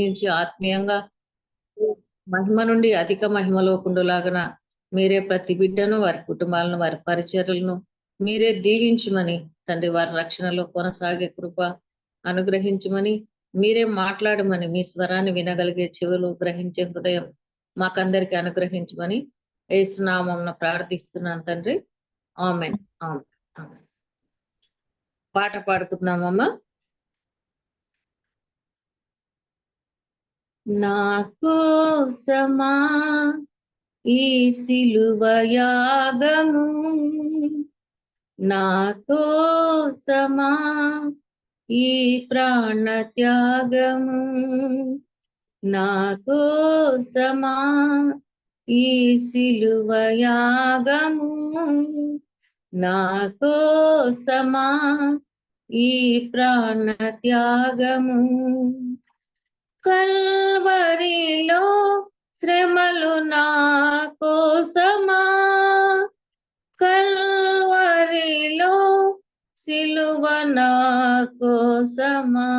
నుంచి ఆత్మీయంగా మహిమ నుండి అధిక మహిమలో కుండులాగన మీరే ప్రతి బిడ్డను వారి కుటుంబాలను వారి పరిచర్లను మీరే దీవించమని తండ్రి వారి రక్షణలో కొనసాగే కృప అనుగ్రహించమని మీరే మాట్లాడమని మీ స్వరాన్ని వినగలిగే చెవులు గ్రహించే హృదయం మాకందరికి అనుగ్రహించమని యేసునామమున ప్రార్థిస్తున్నాను తండ్రి. ఆమేన్. ఆమేన్. పాట పాడుకుందామమ్మా. నా కోసమా ఈ సిలువ యాగము, నా కోసమా ఈ ప్రాణ త్యాగము, నా కోసమా ఈ సిలువ యాగము, నా కోసమా ఈ ప్రాణ త్యాగము. కల్వరిలో శ్రమలు నా కోసమా, కల్వరిలో సిలువ నా కోసమా,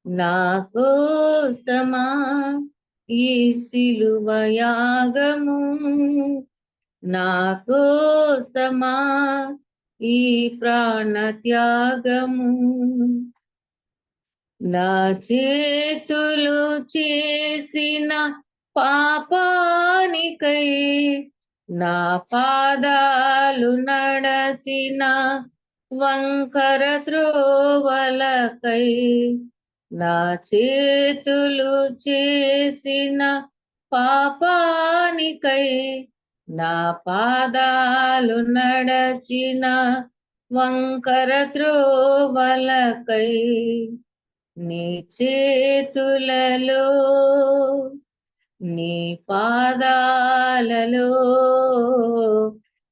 నా కోసమా ఈ సిలువ యాగము, నా కోసమా ఈ ప్రాణ త్యాగము. నా చేతులు చేసిన పాపానికై, నా పాదాలు నడచిన వంకర త్రోవలకై, నా చేతులు చేసిన పాపానికై, నా పాదాలు నడచిన వంకర త్రోవలకై, నీ చేతులలో నీ పాదాలలో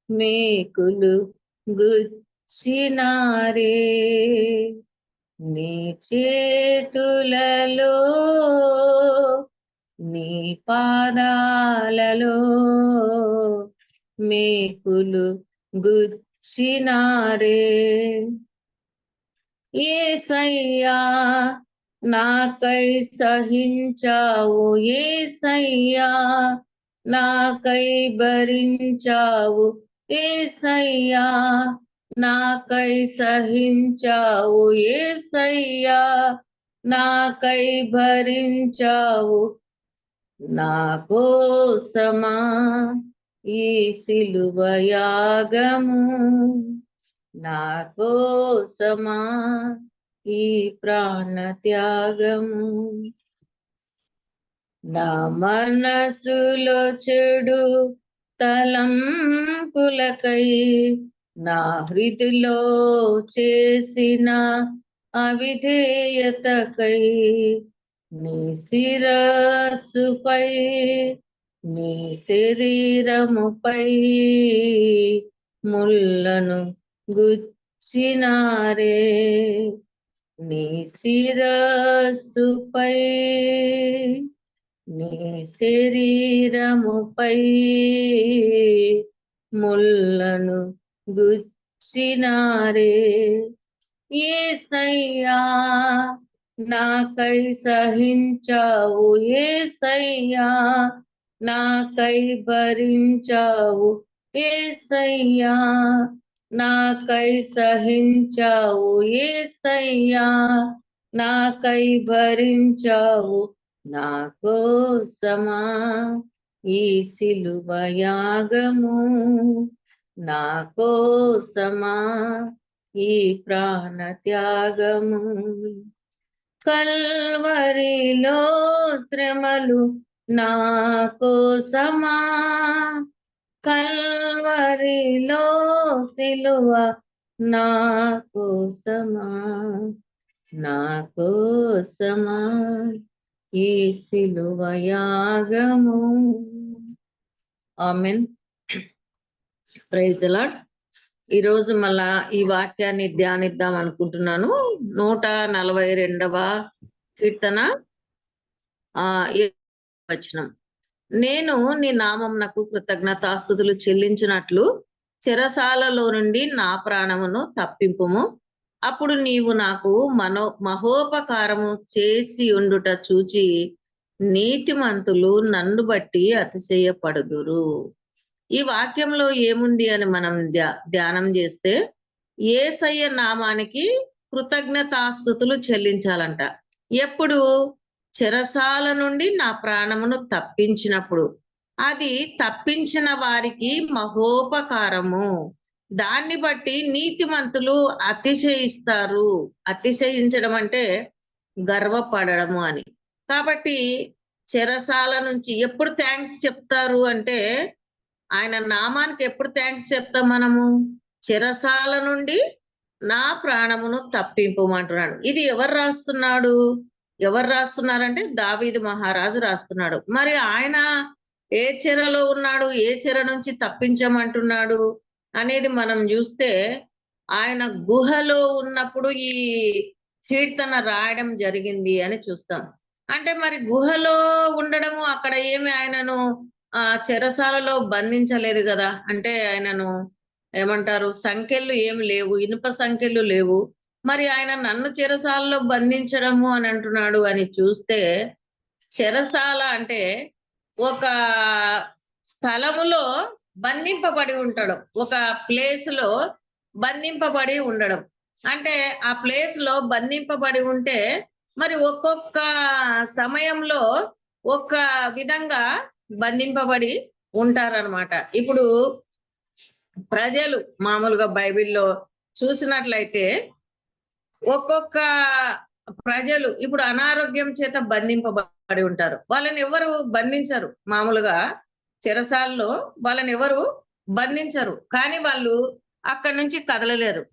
మేకులు గుచ్చినారే, నీ చేతులలో నీ పాదాలలో మేకులు గుచ్చినారే. యేసయ్యా నాకై సహించావు, యేసయ్యా నాకై భరించావు, యేసయ్యా నాకై సహించావు, యేసయ్యా నాకై భరించావు, నా కోసమా ఈ సిలువ యాగము, నా కోసమా ఈ ప్రాణ త్యాగము. నా మనసులో చెడు తలంపులకై, నా హృదిలో చేసిన అవిధేయతకై, నీ శిరస్సుపై నీ శరీరముపై ముళ్ళను గుచ్చినారే, నీ శిరస్సుపై నీ శరీరముపై ముళ్ళను గుచ్చినారే. యేసయ్యా నాకై సహించావు, యేసయ్యా నాకై భరించావు, యేసయ్యా నాకై సహించావు, యేసయ్యా నాకై భరించావు, నా కోసమా ఈ సిలువ యాగము, నా కోసమా ఈ ప్రాణ త్యాగము. కల్వరిలో శ్రమలు నా కోసమా, కల్వరిలో సిలువ నా కోసమా, నా కోసమా ఈ సిలువ యాగము. ఆమేన్. Praise the Lord. ఈరోజు మళ్ళా ఈ వాక్యాన్ని ధ్యానిద్దాం అనుకుంటున్నాను. 142వ కీర్తన వచనం. నేను నీ నామమునకు కృతజ్ఞతాస్తుతులు చెల్లించినట్లు చెరసాలలో నుండి నా ప్రాణమును తప్పింపుము. అప్పుడు నీవు నాకు మహోపకారము చేసి ఉండుట చూచి నీతిమంతులు నన్ను బట్టి అతిశయపడుదురు. ఈ వాక్యంలో ఏముంది అని మనం ధ్యానం చేస్తే, యేసయ్య నామానికి కృతజ్ఞతాస్తుతులు చెల్లించాలంట. ఎప్పుడు? చెరసాల నుండి నా ప్రాణమును తప్పించినప్పుడు. అది తప్పించిన వారికి మహోపకారము. దాన్ని బట్టి నీతిమంతులు అతిశయిస్తారు. అతిశయించడం అంటే గర్వపడడము అని. కాబట్టి చెరసాల నుంచి ఎప్పుడు థాంక్స్ చెప్తారు అంటే, ఆయన నామానికి ఎప్పుడు థాంక్స్ చెప్తాం మనము? చెరసాల నుండి నా ప్రాణమును తప్పింపుమంటున్నాడు. ఇది ఎవరు రాస్తున్నాడు? ఎవరు రాస్తున్నారంటే దావీదు మహారాజు రాస్తున్నాడు. మరి ఆయన ఏ చెరలో ఉన్నాడు? ఏ చెర నుంచి తప్పించమంటున్నాడు? అనేది మనం జూస్తే, ఆయన గుహలో ఉన్నప్పుడు ఈ కీర్తన రాయడం జరిగింది అని చూస్తాం. అంటే మరి గుహలో ఉండడము అక్కడ ఏమి ఆయనను చెరసాలలో బంధించలేదు గదా! అంటే ఆయనను ఏమంటారు? సంకెళ్ళు ఏమి లేవు. ఇనుప సంకెళ్ళు లేవు. మరి ఆయన నన్ను చెరసాలలో బంధించడము అని అంటున్నాడు అని చూస్తే, చెరసాల అంటే ఒక స్థలములో బంధింపబడి ఉండడం. ఒక ప్లేస్‌లో బంధింపబడి ఉండడం. అంటే ఆ ప్లేస్‌లో బంధింపబడి ఉంటే, మరి ఒక్కొక్క సమయంలో ఒక విధంగా బంధింపబడి ఉంటారనమాట. ఇప్పుడు ప్రజలు మామూలుగా బైబిల్‌లో చూసినట్లయితే, ఒక్కొక్క ప్రజలు ఇప్పుడు అనారోగ్యం చేత బంధింపబడి ఉంటారు. వాళ్ళని ఎవరు బంధించరు. మామూలుగా చెరసాలలో వాళ్ళని ఎవరు బంధించరు. కానీ వాళ్ళు అక్కడి నుంచి కదలలేరు.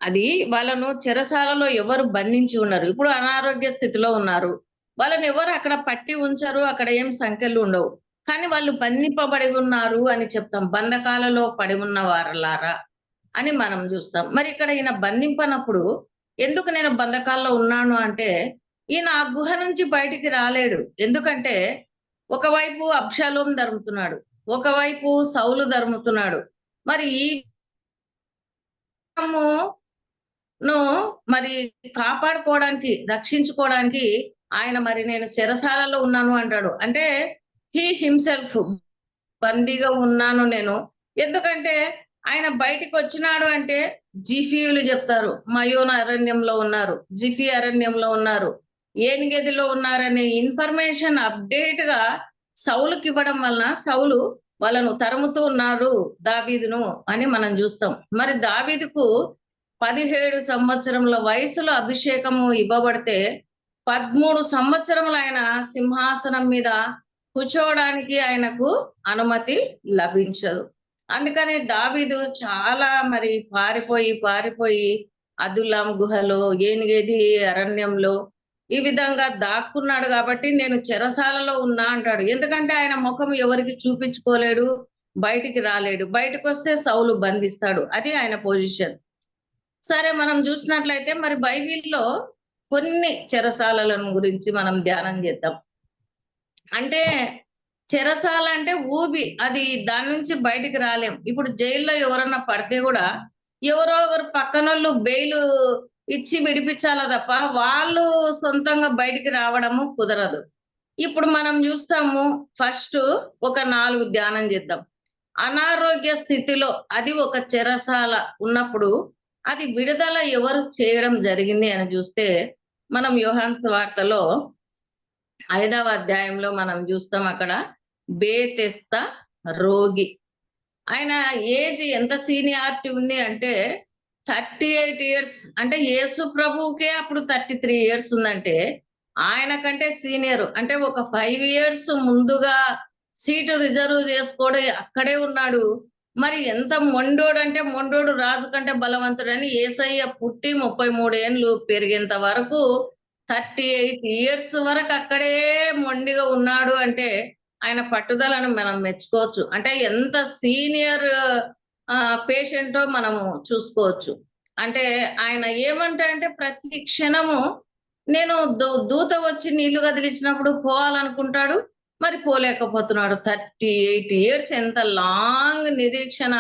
అది వాళ్ళను చెరసాలలో ఎవరు బంధించి ఉన్నారు. ఇప్పుడు అనారోగ్య స్థితిలో ఉన్నారు. వాళ్ళని ఎవరు అక్కడ పట్టి ఉంచరు. అక్కడ ఏం సంకెళ్ళు ఉండవు. కానీ వాళ్ళు బంధింపబడి ఉన్నారు అని చెప్తాం. బంధకాలలో పడి ఉన్న వారలారా అని మనం జూస్తాం. మరి ఇక్కడ ఈయన బంధింపనప్పుడు ఎందుకు నేను బంధకాల్లో ఉన్నాను అంటే, ఈయన ఆ గుహ నుంచి బయటికి రాలేడు. ఎందుకంటే ఒకవైపు అబ్షాలోము తరుముతున్నాడు. ఒకవైపు సౌలు తరుముతున్నాడు. మరి ఈ ను మరి కాపాడుకోవడానికి, రక్షించుకోవడానికి ఆయన మరి నేను చెరసాలలో ఉన్నాను అంటాడు. అంటే హిమ్సెల్ఫ్ బందీగా ఉన్నాను నేను. ఎందుకంటే ఆయన బయటికొచ్చినాడు అంటే జిఫీయులు జెప్తారు. మయోన అరణ్యంలో ఉన్నారు. జిఫీ అరణ్యంలో ఉన్నారు. ఏనిగెదిలో ఉన్నారనే ఇన్ఫర్మేషన్ అప్‌డేట్‌గా సౌలుకివ్వడం వలన సౌలు వాళ్ళను తరుముతూ ఉన్నాడు దావీదును అని మనం జూస్తాం. మరి దావీదుకు 17 సంవత్సరముల వయసులో అభిషేకము ఇవ్వబడితే, 13 సంవత్సరములు ఆయన సింహాసనం మీద కూర్చోవడానికి ఆయనకు అనుమతి లభించదు. అందుకని దావీదు చాలా మరి పారిపోయి అదుల్లాం గుహలో, ఏనిగెది అరణ్యంలో ఈ విధంగా దాక్కున్నాడు గాబట్టి, నేను చెరసాలలో ఉన్నా అంటాడు. ఎందుకంటే ఆయన ముఖం ఎవరికీ చూపించుకోలేడు. బయటికి రాలేడు. బయటకొస్తే సౌలు బంధిస్తాడు. అది ఆయన పొజిషన్. సరే మనం జూసినట్లయితే మరి బైబిల్‌లో కొన్ని చెరసాలలను గురించి మనం ధ్యానం జేద్దాం. అంటే చెరసాల అంటే ఊబి. అది దాని నుంచి బయటికి రాలేం. ఇప్పుడు జైల్‌లో ఎవరన్నా పడితే గూడా ఎవరో ఒకరు పక్కనోళ్ళు బెయిలు ఇచ్చి విడిపిచ్చాలా తప్ప, వాళ్ళు సొంతంగా బయటికి రావడము కుదరదు. ఇప్పుడు మనం జూస్తాము ఫస్టు ఒక 4 ధ్యానం జేద్దాం. అనారోగ్య స్థితిలో అది ఒక చెరసాల ఉన్నప్పుడు, అది విడుదల ఎవరు చేయడం జరిగింది అని జూస్తే, మనం యోహాను సువార్తలో 5వ అధ్యాయంలో మనం జూస్తాం అక్కడ బేతెస్దా రోగి. ఆయన ఏజ్ ఎంత సీనియారిటీ ఉంది అంటే 38 ఇయర్స్ అంటే యేసు ప్రభువుకే అప్పుడు 33 ఇయర్స్ ఉందంటే, ఆయన కంటే సీనియర్ అంటే ఒక 5 ఇయర్స్ ముందుగా సీటు రిజర్వ్ జేసుకోడు అక్కడే ఉన్నాడు. మరి ఎంత మొండోడంటే మొండోడు రాజు కంటే బలవంతుడని యేసయ్య పుట్టి 33 ఏండ్లు పెరిగేంత వరకు 38 ఇయర్స్ వరకు అక్కడే మొండిగా ఉన్నాడు అంటే, ఆయన పట్టుదలను మనం మెచ్చుకోవచ్చు. అంటే ఎంత సీనియర్ పేషెంటో మనము చూసుకోవచ్చు. అంటే ఆయన అంటే ప్రతి క్షణము నేను దూత వచ్చి నీళ్లు కదిలించినప్పుడు పోవాలనుకుంటాడు. మరి పోలేకపోతున్నాడు. 38 ఇయర్స్ ఎంత లాంగ్ నిరీక్షణ.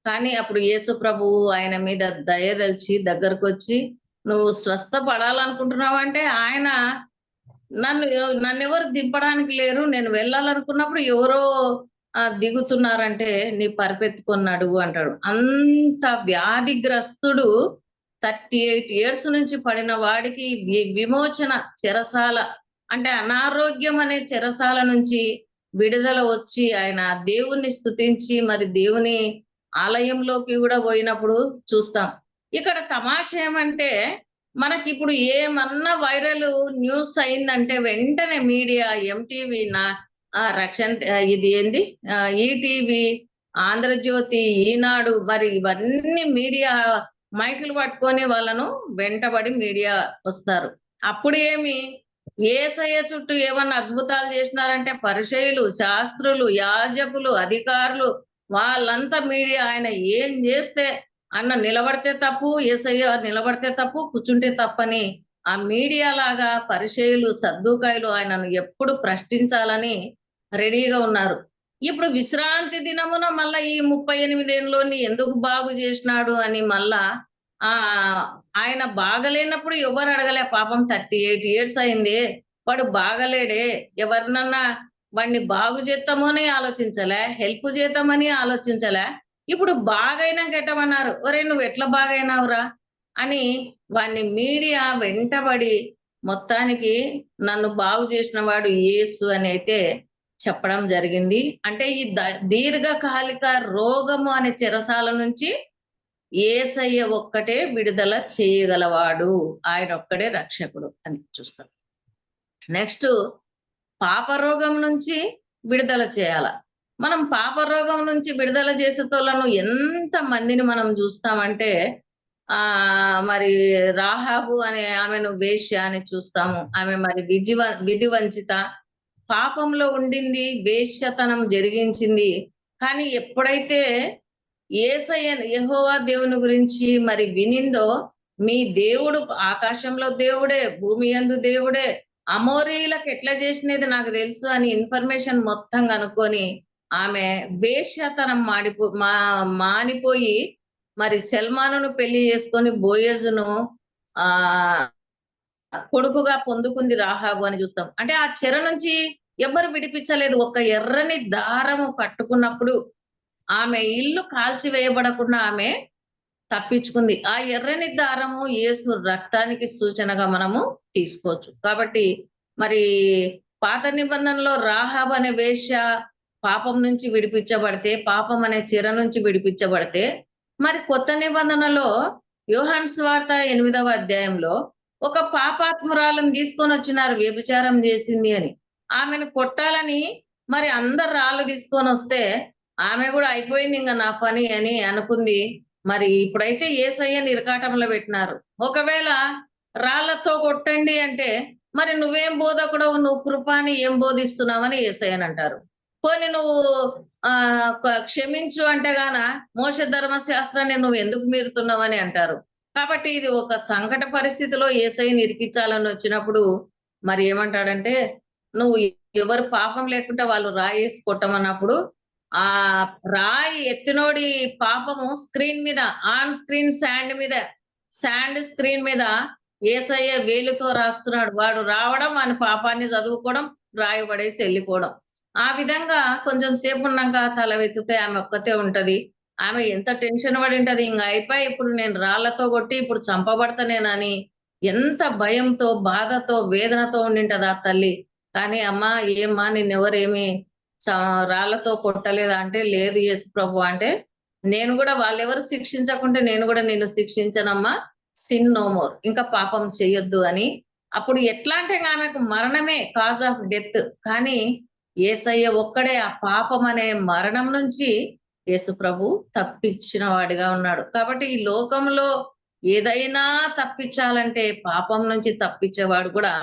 కానీ అప్పుడు యేసు ప్రభువు ఆయన మీద దయదలిచి దగ్గరకొచ్చి, "నువ్వు స్వస్థపడాలనుకుంటున్నావంటే" ఆయన నన్ను నన్నెవరు దింపడానికి లేరు. నేను వెళ్ళాలనుకున్నప్పుడు ఎవరో దిగుతున్నారంటే నీ పరిపెత్తుకొని నడువు అంటాడు. అంత వ్యాధిగ్రస్తుడు 38 ఇయర్స్ నుంచి పడిన వాడికి విమోచన చెరసాల అంటే అనారోగ్యం అనే చెరసాల నుంచి విడుదల వచ్చి ఆయన దేవుణ్ణి స్తుతించి మరి దేవుని ఆలయంలోకి గూడా పోయినప్పుడు చూస్తాం. ఇక్కడ తమాషా ఏమంటే మనకిప్పుడు ఏమన్నా వైరల్ న్యూస్ అయిందంటే వెంటనే మీడియా, ఎంటీవీ, ఇది ఏంది ఈటీవీ, ఆంధ్రజ్యోతి, ఈనాడు మరి ఇవన్నీ మీడియా మైకులు పట్టుకొని వాళ్ళను వెంటబడి మీడియా వస్తారు. అప్పుడు యేసయ్య చుట్టూ ఏమన్నా అద్భుతాలు చేసినారంటే పరిసయ్యులు, శాస్త్రులు, యాజకులు, అధికారులు వాళ్ళంతా మీడియా ఆయన ఏం చేస్తే అన్న నిలబడితే తప్పు, యేసయ్య నిలబడితే తప్పు, కూర్చుంటే తప్పని ఆ మీడియా లాగా పరిసయ్యులు, సద్దూకాయలు ఆయనను ఎప్పుడు ప్రశ్నించాలని రెడీగా ఉన్నారు. ఇప్పుడు విశ్రాంతి దినమున మళ్ళా ఈ 38 ఏండ్లోని ఎందుకు బాగు చేసినాడు అని మళ్ళా ఆయన బాగలేనప్పుడు ఎవరు అడగలే పాపం 38 ఇయర్స్ అయింది. వాడు బాగలేడే. ఎవరినన్నా వాడిని బాగు చేద్దామని ఆలోచించలే. హెల్ప్ చేద్దామని ఆలోచించలే. ఇప్పుడు బాగైనాక ఎట్టమన్నారు. "ఒరేయ్! నువ్వెట్లా బాగైనావురా?" అని వాడిని మీడియా వెంటబడి మొత్తానికి నన్ను బాగు చేసిన వాడు యేసు అని అయితే చెప్పడం జరిగింది. అంటే ఈ దీర్ఘకాలిక రోగము అనే చెరసాల నుంచి యేసయ్య ఒక్కటే విడుదల చేయగలవాడు. ఆయనొక్కడే రక్షకుడు అని చూస్తాం. నెక్స్ట్ పాపరోగం నుంచి విడుదల చేయాల. మనం పాపరోగం నుంచి విడుదల చేసేటోళ్ళను ఎంత మందిని మనం చూస్తామంటే మరి రాహాబు అనే ఆమెను వేశ్య అని చూస్తాము. ఆమె మరి విధి వంచిత. పాపంలో ఉండింది, వేశ్యతనం జరిగించింది. కానీ ఎప్పుడైతే యేసయ్య యెహోవా దేవుని గురించి మరి వినిందో, మీ దేవుడు ఆకాశంలో దేవుడే, భూమి యందు దేవుడే, అమోరీయులకు ఎట్లా చేసినది నాకు తెలుసు అని ఇన్ఫర్మేషన్ మొత్తం కనుక్కొని ఆమె వేశ్యతనం మానిపోయి మరి సల్మానును పెళ్లి చేసుకొని బోయజును కొడుకుగా పొందుకుంది రాహాబు అని చూస్తాం. అంటే ఆ చెర నుంచి ఎవరు విడిపించలేదు. ఒక ఎర్రని దారము కట్టుకున్నప్పుడు ఆమె ఇల్లు కాల్చివేయబడకుండా ఆమె తప్పించుకుంది. ఆ ఎర్రని దారము యేసు రక్తానికి సూచనగా మనము తీసుకోవచ్చు. కాబట్టి మరి పాత నిబంధనలో రాహాబు అనే వేశ్య పాపం నుంచి విడిపించబడితే, పాపం అనే చెర నుంచి విడిపించబడితే, మరి కొత్త నిబంధనలో యోహాను సువార్త 8వ అధ్యాయంలో ఒక పాపాత్మురాలను తీసుకొనొచ్చినారు వ్యభిచారం చేసింది అని. ఆమెను కొట్టాలని మరి అందరు రాళ్ళు తీసుకొనొస్తే ఆమె గూడా అయిపోయింది ఇంగ నా పని అని అనుకుంది. మరి ఇప్పుడైతే యేసయ్యని ఇరకాటంలో పెట్టినారు. ఒకవేళ రాళ్ళతో కొట్టండి అంటే, మరి నువ్వేం బోధకుడవు, నువ్వు కృప అని ఏం బోధిస్తున్నావని యేసయ్యనంటారు. పోనీ నువ్వు క్షమించు అంటే మోషే ధర్మశాస్త్రాన్ని నువ్వు ఎందుకు మీరుతున్నావని అంటారు. కాబట్టి ఇది ఒక సంకట పరిస్థితిలో యేసయ్యని ఇరికించాలని వచ్చినప్పుడు మరి ఏమంటాడంటే, నువ్వు ఎవరు పాపం లేకుండా వాళ్ళు రాయేసి కొట్టమన్నప్పుడు ఆ రాయి ఎత్తినోడి పాపము స్క్రీన్ మీద ఆన్ స్క్రీన్ శాండ్ స్క్రీన్ మీద యేసయ్య వేలుతో రాస్తున్నాడు. వాడు రావడం, వాని పాపాన్ని చదువుకోవడం, రాయి పడేసి వెళ్ళిపోవడం. ఆ విధంగా కొంచెం సేపు ఉన్నాక తల వెత్తితే ఆమె ఒక్కతే ఉంటది. ఆమె ఎంత టెన్షన్ పడి ఉంటది. ఇంగ అయిపోయి ఇప్పుడు నేను రాళ్ళతో కొట్టి ఇప్పుడు చంపబడతానేనని ఎంత భయంతో, బాధతో, వేదనతో ఉండింటది ఆ తల్లి. కానీ అమ్మా ఏమ్మా నిన్నెవరేమి రాళ్ళతో కొట్టలేదా అంటే, లేదు యేసు ప్రభు అంటే, నేను గూడా వాళ్ళెవరు శిక్షించకుంటే నేను గూడా నిన్ను శిక్షించనమ్మా. Sin no more. ఇంకా పాపం చెయ్యొద్దు అని. అప్పుడు ఎట్లా అంటే ఆమెకు మరణమే కాజ్ ఆఫ్ డెత్. కానీ యేసయ్య ఒక్కడే ఆ పాపం అనే మరణం నుంచి యేసు ప్రభు తప్పించిన వాడిగా ఉన్నాడు. కాబట్టి ఈ లోకంలో ఏదైనా తప్పించాలంటే పాపం నుంచి తప్పించేవాడు కూడా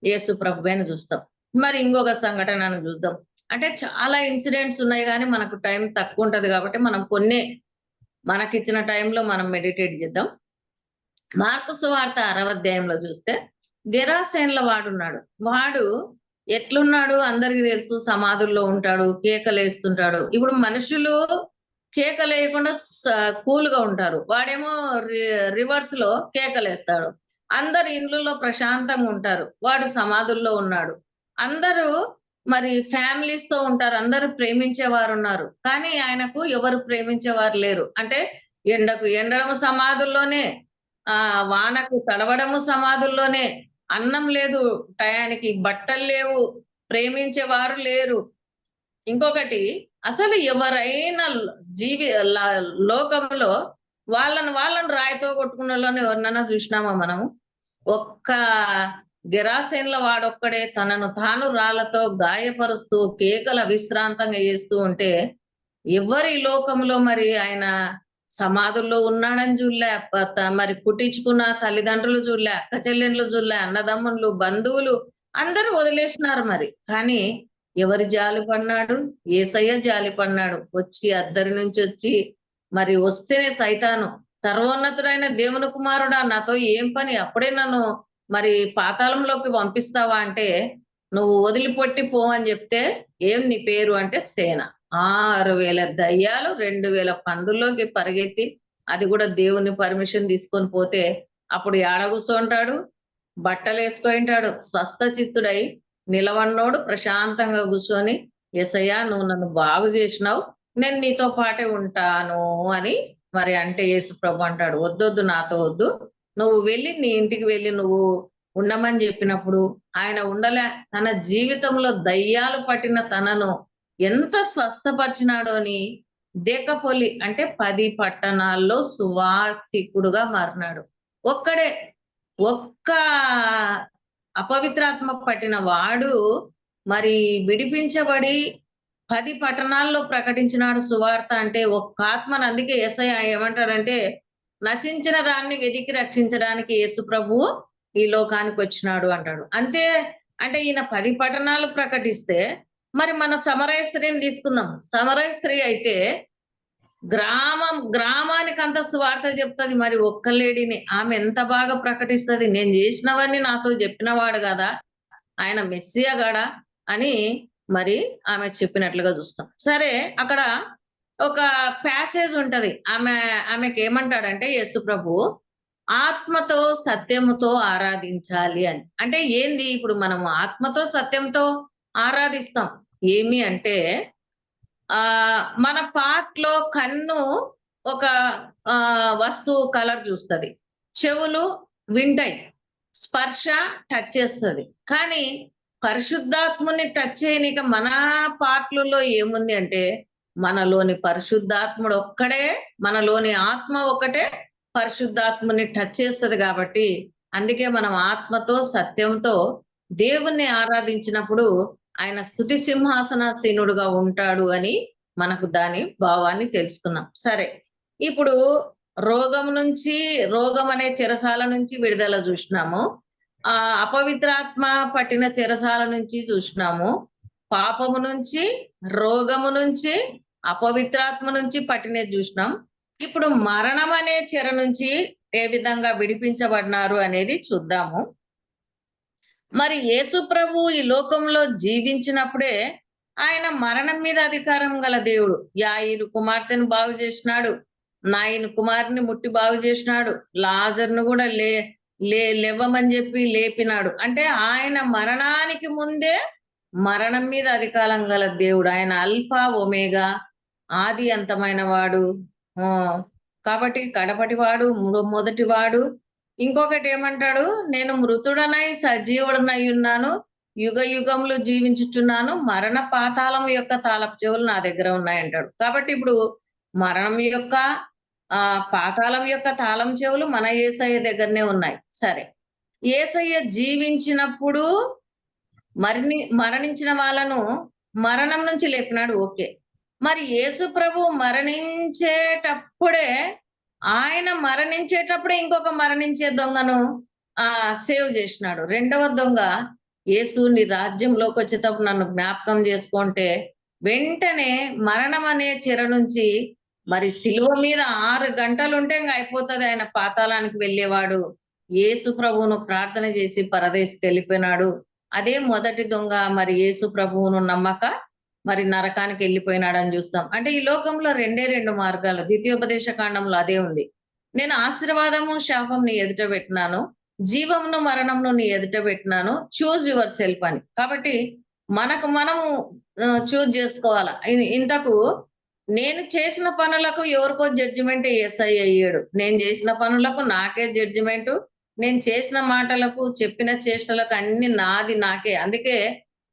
యేసు ప్రభువే అని చూస్తాం. మరి ఇంకొక సంఘటనను చూద్దాం. అంటే చాలా ఇన్సిడెంట్స్ ఉన్నాయి గానీ, మనకు టైం తక్కువుంటది గాబట్టి, మనం కొన్నే మనకిచ్చిన టైంలో మనం మెడిటేట్ జేద్దాం. మార్కు సువార్త 6వ అధ్యాయంలో చూస్తే, గెరాసేనుల వాడున్నాడు. వాడు ఎట్లున్నాడు అందరికి తెలుసు. సమాధుల్లో ఉంటాడు, కేకలేస్తుంటాడు. ఇప్పుడు మనుషులు కేకలేయకుండా కూల్‌గా ఉంటారు. వాడేమో రి రివర్స్‌లో కేకలేస్తాడు. అందరు ఇండ్లలో ప్రశాంతంగా ఉంటారు. వాడు సమాధుల్లో ఉన్నాడు. అందరూ మరి ఫ్యామిలీస్‌తో ఉంటారు. అందరూ ప్రేమించేవారున్నారు. కానీ ఆయనకు ఎవరు ప్రేమించేవారు లేరు. అంటే ఎండకు ఎండడం సమాధుల్లోనే, వానకు తడవడము సమాధుల్లోనే, అన్నం లేదు టయానికి, బట్టలు లేవు, ప్రేమించేవారు లేరు. ఇంకొకటి అసలు ఎవరైనా జీవి ల లోకంలో వాళ్ళని రాయితో కొట్టుకున్నోళ్ళని ఎవరినైనా చూసినామా మనము? ఒక్క గెరాసేనుల వాడొక్కడే తనను తాను రాళ్ళతో గాయపరుస్తూ కేకలు అవిశ్రాంతంగా చేస్తూ ఉంటే, ఎవ్వరు ఈ లోకంలో మరి ఆయన సమాధుల్లో ఉన్నాడని జూడలే. మరి పుట్టించుకున్న తల్లిదండ్రులు జూడలే, అక్క చెల్లెండ్లు జూడలే, అన్నదమ్ములు, బంధువులు అందరూ వదిలేసినారు మరి. కానీ ఎవరు జాలి పడినాడు? యేసయ్య జాలి పడినాడు. వచ్చి అద్దరి నుంచొచ్చి మరి వస్తేనే సైతాను, సర్వోన్నతుడైన దేవుని కుమారుడా నాతో ఏం పని? అప్పుడే నన్ను మరి పాతాళంలోకి పంపిస్తావా అంటే, నువ్వు వదిలిపెట్టి పో అని జెప్తే, ఏం నీ పేరు అంటే సేన. 6,000 దయ్యాలు 2,000 పందుల్లోకి పరిగెత్తి, అది గూడా దేవుని పర్మిషన్ తీసుకొని పోతే, అప్పుడు ఏడ కూర్చుంటాడు? బట్టలేసుకొనింటాడు. స్వస్థ చిత్తుడై నిలవన్నోడు ప్రశాంతంగా కూర్చొని, "యేసయ్యా నువ్వు నన్ను బాగు జేసినావు. నేను నీతో పాటే ఉంటాను" అని మరి అంటే యేసుప్రభు అంటాడు, "వద్దొద్దు నాతో వద్దు. నువ్వు వెళ్లి నీ ఇంటికి వెళ్లి నువ్వు ఉండమని" జెప్పినప్పుడు ఆయన ఉండలే. తన జీవితంలో దయ్యాలు పట్టిన తనను ఎంత స్వస్థపరిచినాడోని దేకపోలి అంటే 10 పట్టణాల్లో సువార్థికుడుగా మారినాడు. ఒక్కడే. ఒక్క అపవిత్రాత్మ పట్టిన వాడు మరి విడిపించబడి 10 పట్టణాల్లో ప్రకటించినాడు సువార్త అంటే ఒక్క ఆత్మను. అందుకే యేసయ్య ఏమంటారంటే, నశించిన దాన్ని వెదికి రక్షించడానికి యేసు ప్రభువు ఈ లోకానికొచ్చినాడు అంటాడు. అంతే. అంటే ఈయన 10 పట్టణాలు ప్రకటిస్తే, మరి మన సమరయ స్త్రీని తీసుకుందాం. సమరయ స్త్రీ అయితే గ్రామానికంతా సువార్త చెప్తది. మరి ఒక్క లేడీని ఆమె ఎంత బాగా ప్రకటిస్తది. నేను జేసినవన్నీ నాతో జెప్పినవాడు గదా! ఆయన మెస్సియా గాడా అని మరి ఆమె చెప్పినట్లుగా చూస్తాం. సరే, అక్కడ ఒక ప్యాసేజ్ ఉంటది. ఆమెకేమంటాడంటే యేసు ప్రభువు, ఆత్మతో సత్యముతో ఆరాధించాలి అని. అంటే ఏంది ఇప్పుడు మనము ఆత్మతో సత్యంతో ఆరాధిస్తాం. ఏమి అంటే మన పార్ట్‌లో కన్ను ఒక వస్తువు కలర్ చూస్తది. చెవులు వింటాయి. స్పర్శ టచ్ చేస్తది. కానీ పరిశుద్ధాత్ముని టచ్ చేయనీక మన పార్ట్‌లలో ఏముంది అంటే, మనలోని పరిశుద్ధాత్ముడు ఒక్కడే, మనలోని ఆత్మ ఒక్కటే పరిశుద్ధాత్ముని టచ్ చేస్తది గాబట్టి, అందుకే మనం ఆత్మతో, సత్యంతో దేవుణ్ణి ఆరాధించినప్పుడు ఆయన స్తుతి సింహాసనాసీనుడుగా ఉంటాడు అని మనకు దాని భావాన్ని తెలుసుకున్నాం. సరే. ఇప్పుడు రోగం అనే చెరసాల నుంచి విడుదల జూషినాము. అపవిత్రాత్మ పట్టిన చెరసాల నుంచి చూషినాము. పాపము నుంచి, రోగము నుంచి, అపవిత్రాత్మ నుంచి పట్టినది జూషినాం. ఇప్పుడు మరణం అనే చెర నుంచి ఏ విధంగా విడిపించబడినారు అనేది చూద్దాము. మరి యేసు ప్రభు ఈ లోకంలో జీవించినప్పుడే ఆయన మరణం మీద అధికారం గల దేవుడు. యాయీరు కుమార్తెను బాగు చేసినాడు. నాయను కుమారుని ముట్టి బాగు చేసినాడు. లాజర్‌ను గూడా లెవ్వమని జెప్పి లేపినాడు. అంటే ఆయన మరణానికి ముందే మరణం మీద అధికారం గల దేవుడు. ఆయన అల్ఫా, ఒమేగా, ఆది అంతమైన వాడు. కాబట్టి కడపటి వాడు, మొదటివాడు. ఇంకొకటేమంటాడు, నేను మృతుడనై సజీవుడనై ఉన్నాను. యుగ యుగములు జీవించుచున్నాను. మరణ పాతాళం యొక్క తాళపు చెవులు నా దగ్గర ఉన్నాయంటాడు. కాబట్టి ఇప్పుడు మరణం యొక్క పాతాళం యొక్క తాళం చెవులు మన యేసయ్య దగ్గరనే ఉన్నాయి. సరే. యేసయ్య జీవించినప్పుడు మరణించిన వాళ్ళను మరణం నుంచి లేపినాడు. ఓకే. మరి యేసు ప్రభు మరణించేటప్పుడే ఆయన మరణించేటప్పుడే ఇంకొక మరణించే దొంగను సేవ్ జేసినాడు. రెండవ దొంగ యేసు నీ రాజ్యంలోకి వచ్చేటప్పుడు నన్ను జ్ఞాపకం చేసుకుంటే వెంటనే మరణం అనే చెర నుంచి మరి సిలువ మీద 6 గంటలుంటే ఇంక అయిపోతది. ఆయన పాతాళానికి వెళ్ళేవాడు. యేసు ప్రభువును ప్రార్థన చేసి పరదేశికెళ్ళిపోయినాడు. అదే మొదటి దొంగ మరి యేసు ప్రభువును నమ్మక మరి నరకానికి వెళ్ళిపోయినాడని చూస్తాం. అంటే ఈ లోకంలో రెండే 2 మార్గాలు. ద్వితీయోపదేశ కాండంలో అదే ఉంది. నేను ఆశీర్వాదము, శాపం నీ ఎదుట పెట్టినాను. జీవమును, మరణమును నీ ఎదుట పెట్టినాను. చూజ్ యువర్ సెల్ఫ్ అని. కాబట్టి మనకు మనము చూజ్ చేసుకోవాలా. ఇంతకు నేను చేసిన పనులకు ఎవరికో జడ్జిమెంట్ యేసయ్య అయ్యాడు. నేను చేసిన పనులకు నాకే జడ్జిమెంటు. నేను చేసిన మాటలకు, చెప్పిన చేష్టలకు అన్ని నాకే. అందుకే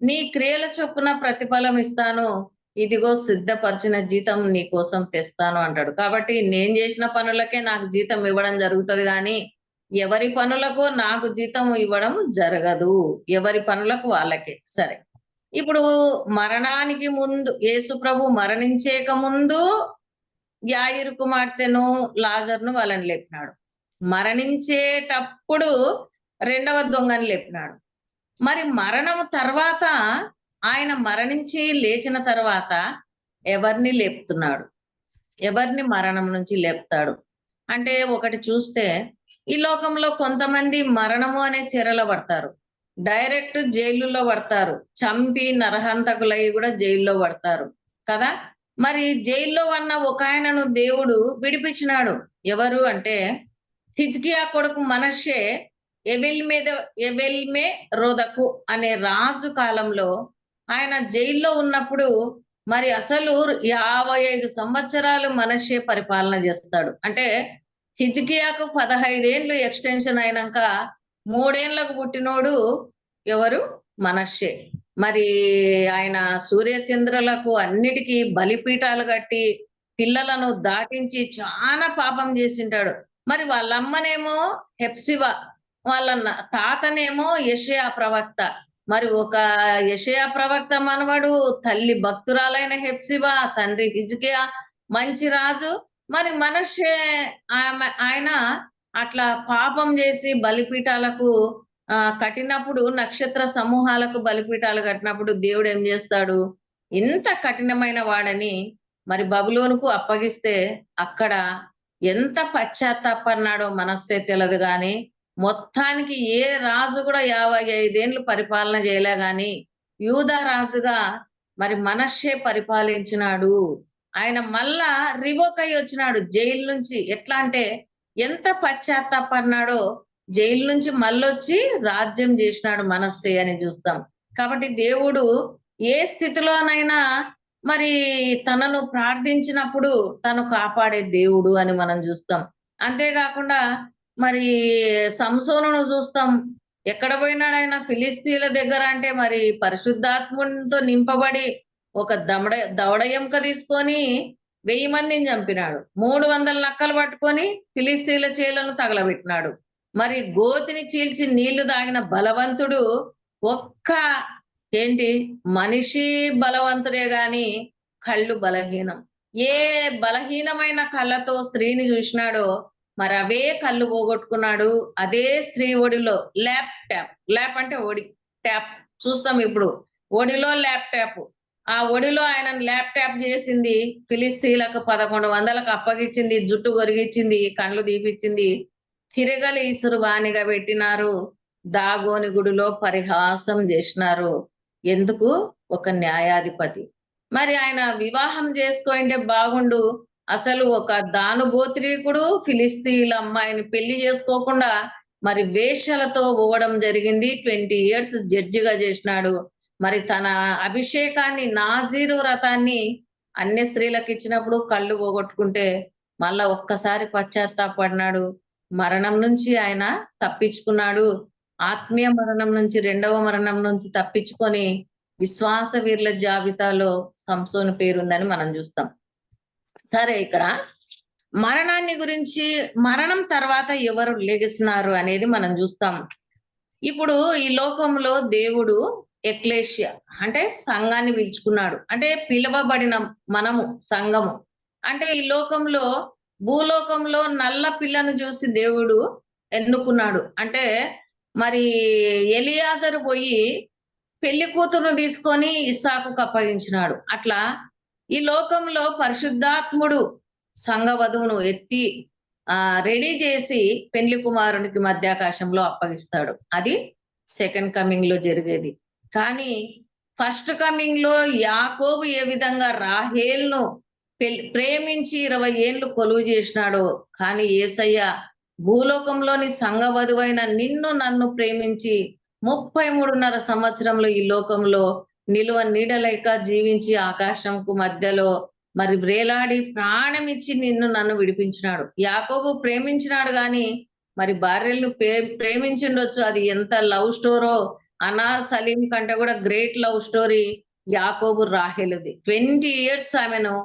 నీ క్రియల చొప్పున ప్రతిఫలం ఇస్తాను. ఇదిగో సిద్ధపరిచిన జీతం నీ కోసం తెస్తాను అంటాడు. కాబట్టి నేను చేసిన పనులకే నాకు జీతం ఇవ్వడం జరుగుతది గానీ, ఎవరి పనులకు నాకు జీతం ఇవ్వడం జరగదు. ఎవరి పనులకు వాళ్ళకే. సరే. ఇప్పుడు మరణానికి ముందు యేసు ప్రభు మరణించేక ముందు యాయిరు కుమార్తెను, లాజరును వాళ్ళని లేపినాడు. మరణించేటప్పుడు రెండవ దొంగని లేపినాడు. మరి మరణము తర్వాత ఆయన మరణించి లేచిన తర్వాత ఎవరిని లేపుతున్నాడు? ఎవరిని మరణం నుంచి లేపుతాడు? అంటే ఒకటి చూస్తే ఈ లోకంలో కొంతమంది మరణము అనే చెరలో పడతారు. డైరెక్ట్ జైలులో పడతారు. చంపి నరహంతకులై కూడా జైల్లో పడతారు. కదా! మరి జైల్లో ఉన్న ఒకాయనను దేవుడు విడిపించినాడు. ఎవరు అంటే హిజ్కియా కొడుకు మనష్షే ఎవెల్మే రోదకు అనే రాజు కాలంలో ఆయన జైల్లో ఉన్నప్పుడు మరి అసలు 55 సంవత్సరాలు మనష్షే పరిపాలన చేస్తాడు. అంటే హిజ్కియాకు 15 ఏండ్లు ఎక్స్‌టెన్షన్ అయినంక 3 ఏండ్లకు పుట్టినోడు ఎవరు? మనష్షే. మరి ఆయన సూర్యచంద్రులకు అన్నిటికి బలిపీఠాలు కట్టి, పిల్లలను దాటించి చానా పాపం జేసింటాడు. మరి వాళ్ళమ్మనేమో హెప్సిబా, వాళ్ళ తాతనేమో యెషయా ప్రవక్త. మరి ఒక యెషయా ప్రవక్త మనవడు, తల్లి భక్తురాలైన హెప్సిబా, తండ్రి హిజ్కియా మంచి రాజు. మరి మనష్షే ఆయన అట్లా పాపం జేసి బలిపీఠాలకు కట్టినప్పుడు నక్షత్ర సమూహాలకు బలిపీఠాలు కట్టినప్పుడు దేవుడేం జేస్తాడు? ఇంత కఠినమైన వాడని మరి బబులోనుకు అప్పగిస్తే అక్కడ ఎంత పశ్చాత్తాపన్నాడో మనస్సే తెలదు గాని, మొత్తానికి ఏ రాజు గూడా 55 ఏండ్లు పరిపాలన జేయలే గాని, యూదా రాజుగా మరి మనష్షే పరిపాలించినాడు. ఆయన మళ్ళా రివోక్ అయ్యొచ్చినాడు జైలు నుంచి. ఎట్లా అంటే ఎంత పశ్చాత్తాపన్నాడో జైలు నుంచి మళ్ళొచ్చి రాజ్యం జేసినాడు మనష్షే అని జూస్తాం. కాబట్టి దేవుడు ఏ స్థితిలోనైనా మరి తనను ప్రార్థించినప్పుడు తను కాపాడే దేవుడు అని మనం జూస్తాం. అంతే గాకుండా మరి సంసోనును జూస్తాం. ఎక్కడ పోయినాడాయన ఫిలిస్తీన్ల దగ్గర అంటే మరి పరిశుద్ధాత్మునితో నింపబడి ఒక దవడ ఎముక తీసుకొని 1000 మందిని చంపినాడు. 300 నక్కలు పట్టుకొని ఫిలిస్తీన్ల చేలను తగలబెట్టినాడు. మరి గోతిని చీల్చి నీళ్లు తాగిన బలవంతుడు ఒక్క ఏంటి మనిషి బలవంతుడే గాని కళ్ళు బలహీనం. ఏ బలహీనమైన కళ్ళతో స్త్రీని చూసినాడో మరి అవే కళ్ళు పోగొట్టుకున్నాడు. అదే స్త్రీ ఒడిలో ల్యాప్ అంటే ఒడి. ట్యాప్ చూస్తాం ఇప్పుడు. ఒడిలో ల్యాప్. ఆ ఒడిలో ఆయనను ల్యాప్ చేసింది. ఫిలిస్తీన్లకు 1100లకు అప్పగిచ్చింది. జుట్టు గొరిగిచ్చింది. కళ్ళు తీపిచ్చింది. తిరగలి ఇసురు వానిగా పెట్టినారు. దాగోని గుడిలో పరిహాసం జేసినారు. ఎందుకు? ఒక న్యాయాధిపతి. మరి ఆయన వివాహం చేసుకోయింటే బాగుండు. అసలు ఒక దాను గోత్రీకుడు ఫిలిస్తీన్ల అమ్మాయిని పెళ్లి చేసుకోకుండా మరి వేశ్యలతో పోవడం జరిగింది. 20 ఇయర్స్ జడ్జిగా చేసినాడు. మరి తన అభిషేకాన్ని నాజీరు వ్రతాన్ని అన్య స్త్రీలకిచ్చినప్పుడు కళ్ళు పోగొట్టుకుంటే మళ్ళా ఒక్కసారి పశ్చాత్తాపడినాడు. మరణం నుంచి ఆయన తప్పించుకున్నాడు. ఆత్మీయ మరణం నుంచి, రెండవ మరణం నుంచి తప్పించుకొని విశ్వాస వీరుల జాబితాలో సంసోను పేరుందని మనం చూస్తాం. సరే ఇక్కడ మరణాన్ని గురించి మరణం తర్వాత ఎవరు లెగిసినారు అనేది మనం చూస్తాం. ఇప్పుడు ఈ లోకంలో దేవుడు ఎక్లేషియా అంటే సంఘాన్ని పిలుచుకున్నాడు. అంటే పిలువబడిన మనము సంఘము. అంటే ఈ లోకంలో భూలోకంలో నల్ల పిల్లను చూసి దేవుడు ఎన్నుకున్నాడు. అంటే మరి ఎలియాజరు పోయి పెళ్లి కూతురును తీసుకొని ఇస్సాకుకు అప్పగించినాడు. అట్లా ఈ లోకంలో పరిశుద్ధాత్ముడు సంఘ వధువును ఎత్తి రెడీ చేసి పెళ్లి కుమారునికి మధ్యాకాశంలో అప్పగిస్తాడు. అది సెకండ్ కమింగ్ లో జరిగేది. కానీ ఫస్ట్ కమింగ్ లో యాకోబు ఏ విధంగా రాహేల్ను ప్రేమించి 20 ఏళ్ళు కొలువు చేసినాడో, కానీ యేసయ్య భూలోకంలోని సంఘ వధువైన నిన్ను నన్ను ప్రేమించి 33.5 సంవత్సరంలో ఈ లోకంలో నిలువ నీడలేక జీవించి ఆకాశంకు మధ్యలో మరి వ్రేలాడి ప్రాణమిచ్చి నిన్ను నన్ను విడిపించినాడు. యాకోబు ప్రేమించినాడు గాని మరి భార్యలను ప్రేమించిండొచ్చు. అది ఎంత లవ్ స్టోరో, అనార్ సలీం కంటే కూడా గ్రేట్ లవ్ స్టోరీ యాకోబు రాహేలుది. 20 ఇయర్స్ ఆమెను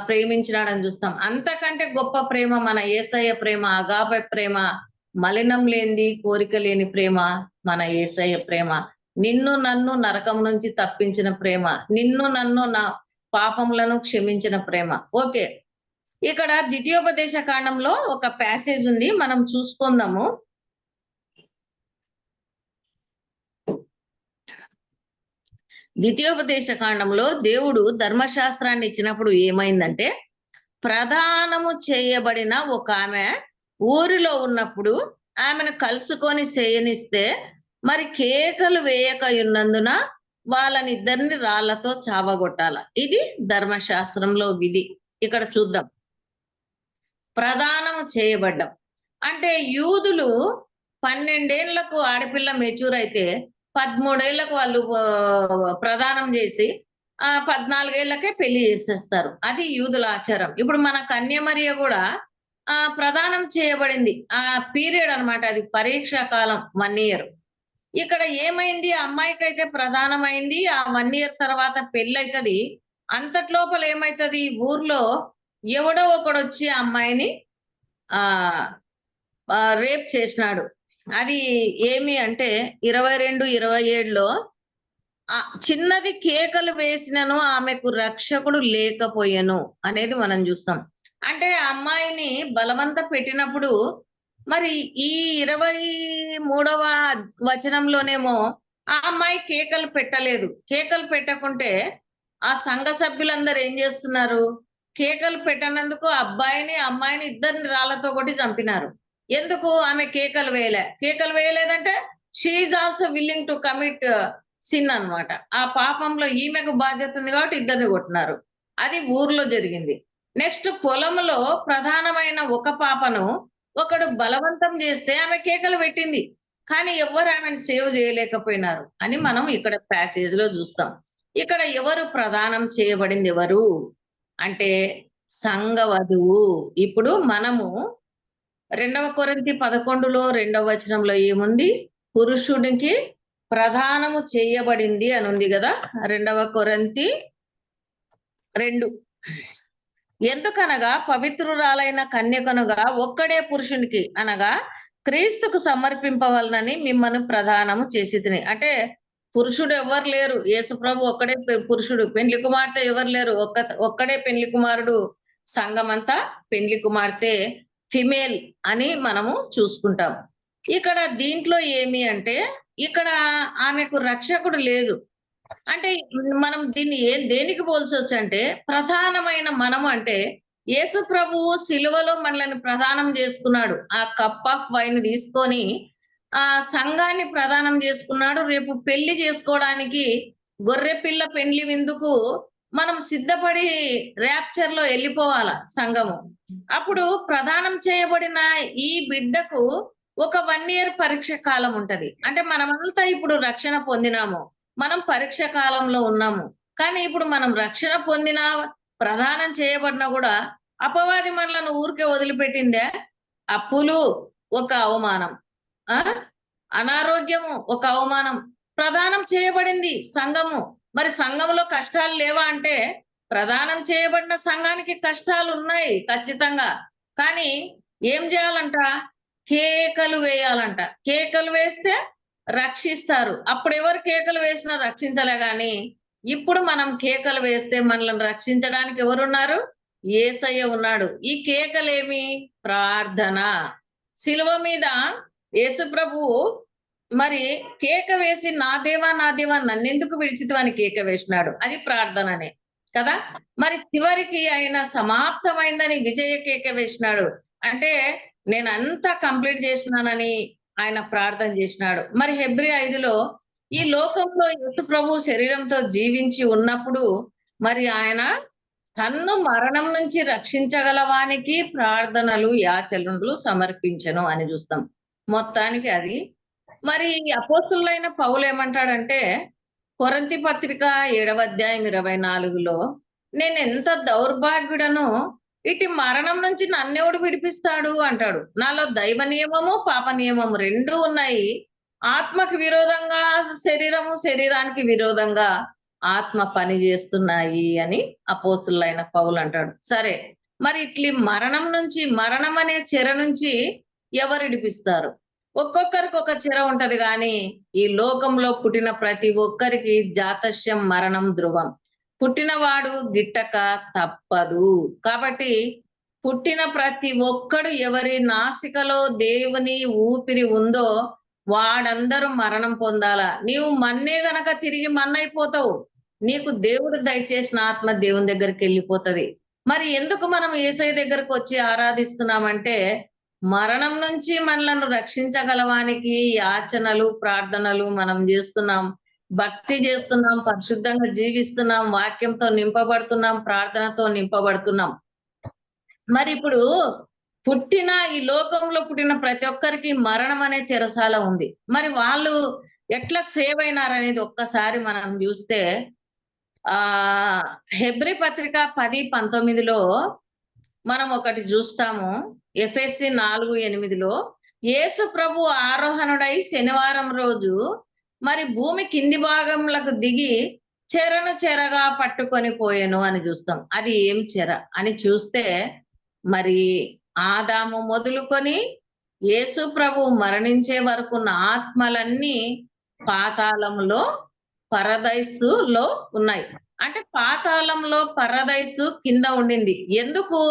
ప్రేమించినాడని చూస్తాం. అంతకంటే గొప్ప ప్రేమ మన యేసయ్య ప్రేమ, అగాపే ప్రేమ, మలినం లేనిది, కోరిక లేని ప్రేమ మన యేసయ్య ప్రేమ. నిన్ను నన్ను నరకం నుంచి తప్పించిన ప్రేమ, నిన్ను నన్ను నా పాపములను క్షమించిన ప్రేమ. ఓకే, ఇక్కడ ద్వితీయోపదేశ కాండంలో ఒక ప్యాసేజ్ ఉంది, మనం చూసుకుందాము. ద్వితీయోపదేశ కాండంలో దేవుడు ధర్మశాస్త్రాన్ని ఇచ్చినప్పుడు ఏమైందంటే, ప్రదానము చేయబడిన ఒక ఆమె ఊరిలో ఉన్నప్పుడు ఆమెను కలుసుకొని చేయనిస్తే మరి కేకలు వేయక ఉన్నందున వాళ్ళనిద్దరిని రాళ్లతో చావగొట్టాల. ఇది ధర్మశాస్త్రంలో విధి. ఇక్కడ చూద్దాం. ప్రదానము చేయబడ్డం అంటే యూదులు 12 ఏళ్లకు ఆడపిల్ల మెచ్యూర్ అయితే 13 ఏళ్లకు వాళ్ళు ప్రదానం చేసి 14 ఏళ్లకే పెళ్లి చేసేస్తారు. అది యూదుల ఆచారం. ఇప్పుడు మన కన్యమరియ కూడా ప్రదానం చేయబడింది. ఆ పీరియడ్ అన్నమాట, అది పరీక్షా కాలం 1 ఇయర్. ఇక్కడ ఏమైంది, ఆ అమ్మాయికైతే ప్రదానమైంది. ఆ 1 ఇయర్ తర్వాత పెళ్ళైతది. అంతట్లోపల ఏమైతది, ఊర్లో ఎవడో ఒకడొచ్చి ఆ అమ్మాయిని రేప్ చేసినాడు. అది ఏమి అంటే 22, 27లో చిన్నది కేకలు వేసినను ఆమెకు రక్షకుడు లేకపోయెను అనేది మనం చూస్తాం. అంటే ఆ అమ్మాయిని బలవంత పెట్టినప్పుడు మరి ఈ 23వ వచనంలోనేమో ఆ అమ్మాయి కేకలు పెట్టలేదు. కేకలు పెట్టకుంటే ఆ సంఘ సభ్యులందరూ ఏం చేస్తున్నారు, కేకలు పెట్టనందుకు అబ్బాయిని అమ్మాయిని ఇద్దరిని రాళ్లతో కొట్టి చంపినారు. ఎందుకు, ఆమె కేకలు వేయలే. కేకలు వేయలేదంటే she is also willing to commit sin అన్నమాట. ఆ పాపంలో ఈమెకు బాధ్యత ఉంది కాబట్టి ఇద్దరిని కొట్టినారు. అది ఊర్లో జరిగింది. నెక్స్ట్ పొలంలో ప్రధానమైన ఒక పాపను ఒకడు బలవంతం చేస్తే ఆమె కేకలు పెట్టింది. కానీ ఎవ్వరు ఆమెను సేవ్ చేయలేకపోయినారు అని మనం ఇక్కడ ప్యాసేజ్ లో చూస్తాం. ఇక్కడ ఎవరు ప్రదానం చేయబడింది ఎవరు అంటే సంఘ వధువు. ఇప్పుడు మనము 2 కొరింథీ 11లో 2వ వచనంలో ఏముంది, పురుషుడికి ప్రదానము చేయబడింది అని ఉంది కదా. 2 కొరింథీ 2. ఎందుకనగా పవిత్రురాలైన కన్యకనుగా ఒక్కడే పురుషునికి అనగా క్రీస్తుకు సమర్పింపవలనని మిమ్మల్ని ప్రదానము చేసితిని. అంటే పురుషుడు ఎవరు లేరు, యేసుప్రభు ఒక్కడే పురుషుడు, పెండ్లి కుమార్తె ఎవరు లేరు, ఒక్కడే పెండ్లి కుమారుడు. సంఘమంతా పెండ్లి కుమార్తె, ఫిమేల్ అని మనము చూసుకుంటాం. ఇక్కడ దీంట్లో ఏమి అంటే ఇక్కడ ఆమెకు రక్షకుడు లేదు. అంటే మనం దీన్ని దేనికి పోల్చొచ్చు అంటే, ప్రధానమైన మనము అంటే యేసు ప్రభువు సిలువలో మనల్ని ప్రదానం చేసుకున్నాడు. ఆ కప్ ఆఫ్ వైన్ తీసుకొని ఆ సంఘాన్ని ప్రదానం చేసుకున్నాడు. రేపు పెళ్లి చేసుకోవడానికి గొర్రె పిల్ల పెండ్లి విందుకు మనం సిద్ధపడి ర్యాప్చర్ లో వెళ్ళిపోవాల సంఘము. అప్పుడు ప్రదానం చేయబడిన ఈ బిడ్డకు ఒక 1 ఇయర్ పరీక్ష కాలం ఉంటది. అంటే మనమంతా ఇప్పుడు రక్షణ పొందినాము, మనం పరీక్ష కాలంలో ఉన్నాము. కానీ ఇప్పుడు మనం రక్షణ పొందిన, ప్రదానం చేయబడినా కూడా అపవాది మనలను ఊరికే వదిలిపెట్టిందే. అప్పులు ఒక అవమానం, అనారోగ్యము ఒక అవమానం. ప్రదానం చేయబడింది సంఘము. మరి సంఘంలో కష్టాలు లేవా అంటే, ప్రదానం చేయబడిన సంఘానికి కష్టాలు ఉన్నాయి ఖచ్చితంగా. కానీ ఏం చేయాలంట, కేకలు వేయాలంట. కేకలు వేస్తే రక్షిస్తారు. అప్పుడు ఎవరు కేకలు వేసినా రక్షించలే గాని, ఇప్పుడు మనం కేకలు వేస్తే మనల్ని రక్షించడానికి ఎవరున్నారు, యేసయ్య ఉన్నాడు. ఈ కేకలేమి, ప్రార్థన. శిలువ మీద యేసు ప్రభువు మరి కేక వేసి నా దేవా నా దేవా నన్నెందుకు విడిచితివి అని కేక వేసినాడు. అది ప్రార్థననే కదా! మరి చివరికి ఆయన సమాప్తమైందని విజయ కేక వేసినాడు. అంటే నేనంతా కంప్లీట్ చేసినానని ఆయన ప్రార్థన చేసినాడు. మరి హెబ్రీ 5లో ఈ లోకంలో యేసు ప్రభు శరీరంతో జీవించి ఉన్నప్పుడు మరి ఆయన తన్ను మరణం నుంచి రక్షించగలవానికి ప్రార్థనలు, యాచనలు సమర్పించెను అని చూస్తాం. మొత్తానికి అది. మరి అపోస్తులైన పౌలేమంటాడంటే, కొరింథీ పత్రిక 7వ అధ్యాయం 24లో నేనెంత దౌర్భాగ్యుడనో, ఇటు మరణం నుంచి నన్నెవడు విడిపిస్తాడు అంటాడు. నాలో దైవ నియమము, పాప నియమము 2 ఉన్నాయి. ఆత్మకు విరోధంగా శరీరము, శరీరానికి విరోధంగా ఆత్మ పని చేస్తున్నాయి అని అపోస్తులైన పౌలంటాడు. సరే, మరి ఇట్లి మరణం నుంచి, మరణం అనే చెర నుంచి ఎవరు విడిపిస్తారు? ఒక్కొక్కరికి ఒక చెర ఉంటది గాని, ఈ లోకంలో పుట్టిన ప్రతి ఒక్కరికి జాతస్యం మరణం ధ్రువం. పుట్టినవాడు గిట్టక తప్పదు. కాబట్టి పుట్టిన ప్రతి ఒక్కడు ఎవరి నాసికలో దేవుని ఊపిరి ఉందో వాడందరూ మరణం పొందాలా. నీవు మన్నే గనక తిరిగి మన్నయిపోతావు. నీకు దేవుడు దయచేసిన ఆత్మ దేవుని దగ్గరికెళ్ళిపోతది. మరి ఎందుకు మనం యేసయ్య దగ్గరకొచ్చి ఆరాధిస్తున్నామంటే, మరణం నుంచి మనలను రక్షించగలవానికి యాచనలు, ప్రార్థనలు మనం జేస్తున్నాం. భక్తి జేస్తున్నాం, పరిశుద్ధంగా జీవిస్తున్నాం, వాక్యంతో నింపబడుతున్నాం, ప్రార్థనతో నింపబడుతున్నాం. మరిప్పుడు ఈ లోకంలో పుట్టిన ప్రతి ఒక్కరికి మరణం అనే చెరసాల ఉంది. మరి వాళ్ళు ఎట్లా సేవ్ అయినారనేది ఒక్కసారి మనం జూస్తే హెబ్రీ పత్రిక 10:19లో మనం ఒకటి జూస్తాము. ఎఫెసీ 4:8లో యేసు ప్రభు ఆరోహణుడై శనివారం రోజు మరి భూమి కింది భాగంలకు దిగి చెరను చెరగా పట్టుకొని పోయెను అని జూస్తాం. అది ఏం చెర అని చూస్తే మరి ఆదాము మొదలుకొని యేసు ప్రభు మరణించే వరకున్న ఆత్మలన్నీ పాతాళంలో పరదైసులో ఉన్నాయి. అంటే పాతాళంలో పరదైసు కింద ఉండింది. ఎందుకు?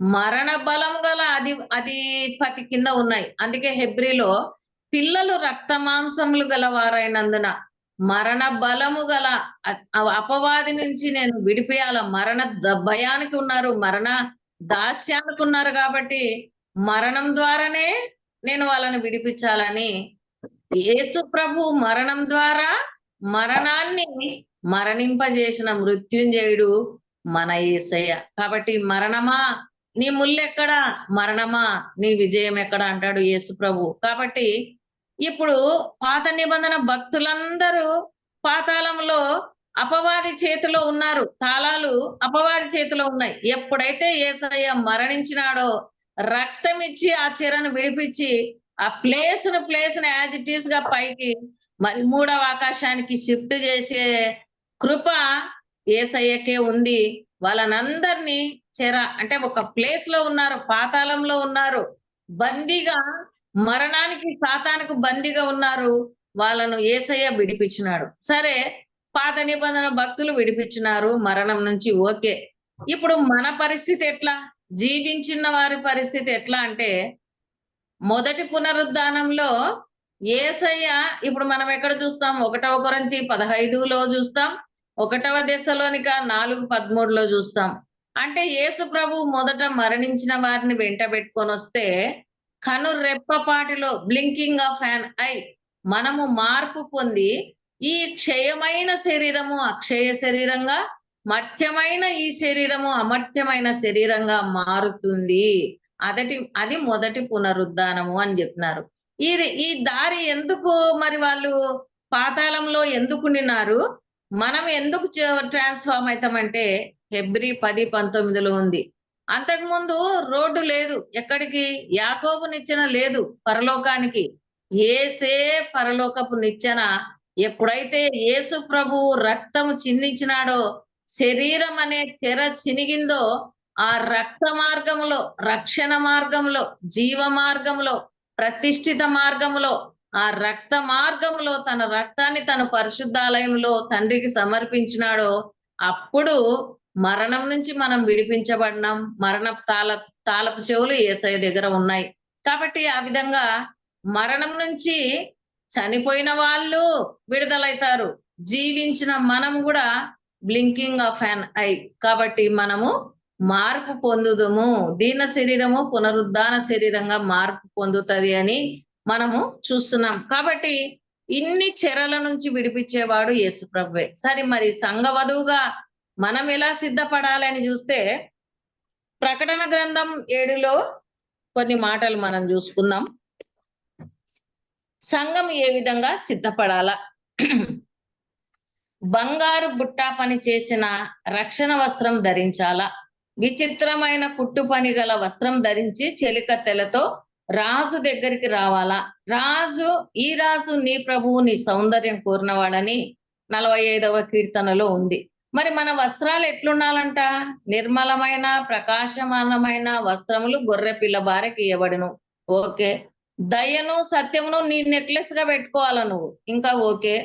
మరణ బలం గల అధిపతి కింద ఉన్నాయి. అందుకే హెబ్రీలో పిల్లలు రక్త మాంసములు గలవారైనందున మరణ బలము గల అపవాది నుంచి నేను విడిపియాల. మరణ భయానికి ఉన్నారు, మరణ దాస్యానికి ఉన్నారు కాబట్టి మరణం ద్వారానే నేను వాళ్ళని విడిపించాలని యేసు ప్రభు మరణం ద్వారా మరణాన్ని మరణింపజేసిన మృత్యుంజయుడు మన యేసయ్య. కాబట్టి మరణమా నీ ముల్లెక్కడా? మరణమా నీ విజయం ఎక్కడ అంటాడు యేసు ప్రభు. కాబట్టి ఇప్పుడు పాత నిబంధన భక్తులందరూ పాతాళంలో అపవాది చేతిలో ఉన్నారు. తాళాలు అపవాది చేతిలో ఉన్నాయి. ఎప్పుడైతే యేసయ్య మరణించినాడో రక్తం ఇచ్చి ఆ చెరను విడిపించి ఆ ప్లేస్‌ని యాజ్ ఇట్ ఈస్‌గా పైకి మరి 3వ ఆకాశానికి షిఫ్ట్ చేసే కృప యేసయ్యకే ఉంది. వాళ్ళనందరినీ అంటే ఒక ప్లేస్‌లో ఉన్నారు, పాతాళంలో ఉన్నారు. బందీగా మరణానికి, సాతానుకు బందీగా ఉన్నారు. వాళ్ళను యేసయ్య విడిపించినాడు. సరే, పాత నిబంధన భక్తులు విడిపించినారు మరణం నుంచి ఓకే. ఇప్పుడు మన పరిస్థితి ఎట్లా? జీవించిన వారి పరిస్థితి ఎట్లా అంటే, మొదటి పునరుద్ధానంలో యేసయ్య ఇప్పుడు మనం ఎక్కడ చూస్తాం? 1వ కొరింథీ 15లో చూస్తాం. 1వ దెస్సలోనిక 4:13లో చూస్తాం. అంటే యేసు ప్రభు మొదట మరణించిన వారిని వెంటబెట్టుకొనొస్తే కనురెప్పపాటిలో బ్లింకింగ్ ఆఫ్ యాన్ ఐ మనము మార్పు పొంది ఈ క్షయమైన శరీరము అక్షయ శరీరంగా, మర్త్యమైన ఈ శరీరము అమర్త్యమైన శరీరంగా మారుతుంది. అది మొదటి పునరుద్ధానము అని చెప్తున్నారు. ఈ దారి ఎందుకు మరి వాళ్ళు పాతాళంలో ఎందుకుండినారు? మనం ఎందుకు ట్రాన్స్‌ఫార్మ్ అయితామంటే హెబ్రీ 10:19లో ఉంది. అంతకుముందు రోడ్డు లేదు. ఎక్కడికి? యాకోబు నిచ్చెన లేదు పరలోకానికి. యేసే పరలోకపు నిచ్చెన. ఎప్పుడైతే యేసు ప్రభువు రక్తము చిందించినాడో, శరీరం అనే తెర చినిగిందో, ఆ రక్త మార్గములో, రక్షణ మార్గంలో, జీవ మార్గంలో, ప్రతిష్ఠిత మార్గంలో, ఆ రక్త మార్గంలో తన రక్తాన్ని తన పరిశుద్ధాలయంలో తండ్రికి సమర్పించినాడో, అప్పుడు మరణం నుంచి మనం విడిపించబడినాం. మరణపు తాళపు చెవులు యేసయ్య దగ్గర ఉన్నాయి. కాబట్టి ఆ విధంగా మరణం నుంచి చనిపోయిన వాళ్ళు విడుదలైతారు. జీవించిన మనం కూడా బ్లింకింగ్ ఆఫ్ అన్ ఐ. కాబట్టి మనము మార్పు పొందుదుము. దీన శరీరము పునరుద్ధాన శరీరంగా మార్పు పొందుతది అని మనము చూస్తున్నాం. కాబట్టి ఇన్ని చెరల నుంచి విడిపించేవాడు యేసు ప్రభువే. సరే మరి సంఘ వధువుగా మనం ఎలా సిద్ధపడాలని చూస్తే ప్రకటన గ్రంథం 7లో కొన్ని మాటలు మనం చూసుకుందాం. సంఘం ఏ విధంగా సిద్ధపడాలా? బంగారు బుట్టా పని చేసిన రక్షణ వస్త్రం ధరించాలా? విచిత్రమైన కుట్టు పని గల వస్త్రం ధరించి చెలికత్తెలతో రాజు దగ్గరికి రావాలా? ఈ రాజు నీ ప్రభువు నీ సౌందర్యం కోరినవాడని 45వ కీర్తనలో ఉంది. మరి మన వస్త్రాలు ఎట్లుండాలంట? నిర్మలమైన ప్రకాశమానమైన వస్త్రములు గొర్రె పిల్ల భార్యకి ఇవ్వబడును. ఓకే. దయను సత్యమును నీ నెక్లెస్ గా పెట్టుకోవాలా నువ్వు, ఇంకా ఓకే.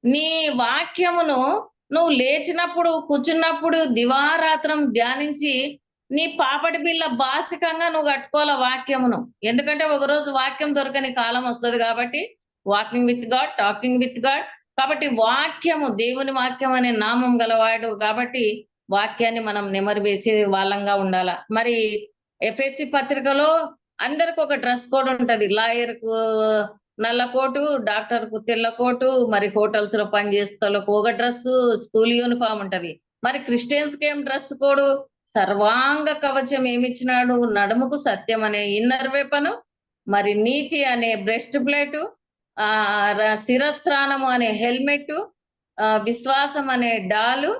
నీ వాక్యమును నువ్వు లేచినప్పుడు కూర్చున్నప్పుడు దివారాత్రం ధ్యానించి నీ పాపటి బిళ్ళ బాసికంగా నువ్వు కట్టుకోవాల వాక్యమును. ఎందుకంటే ఒకరోజు వాక్యం దొరకని కాలం వస్తుంది కాబట్టి walking with God, talking with God. కాబట్టి వాక్యము, దేవుని వాక్యం అనే నామం గలవాడు కాబట్టి వాక్యాన్ని మనం నెమరు వేసే వాళ్ళంగా ఉండాల. మరి ఎఫ్ఎస్సి పత్రికలో అందరికి ఒక డ్రెస్ కోడ్ ఉంటది. లాయర్ కు నల్ల కోటు, డాక్టర్ కు తెల్ల కోటు, మరి హోటల్స్ లో పనిచేస్తోళ్ళకు ఒక డ్రెస్, స్కూల్ యూనిఫామ్ ఉంటది. మరి క్రిస్టియన్స్ కి ఏం డ్రెస్ కోడ్? సర్వాంగ కవచం ఏమిచ్చినాడు? నడుముకు సత్యం అనే ఇన్నర్ వెపను, మరి నీతి అనే బ్రెస్ట్ ప్లేటు, శిరస్త్రాణము అనే హెల్మెట్, విశ్వాసం అనే డాలు,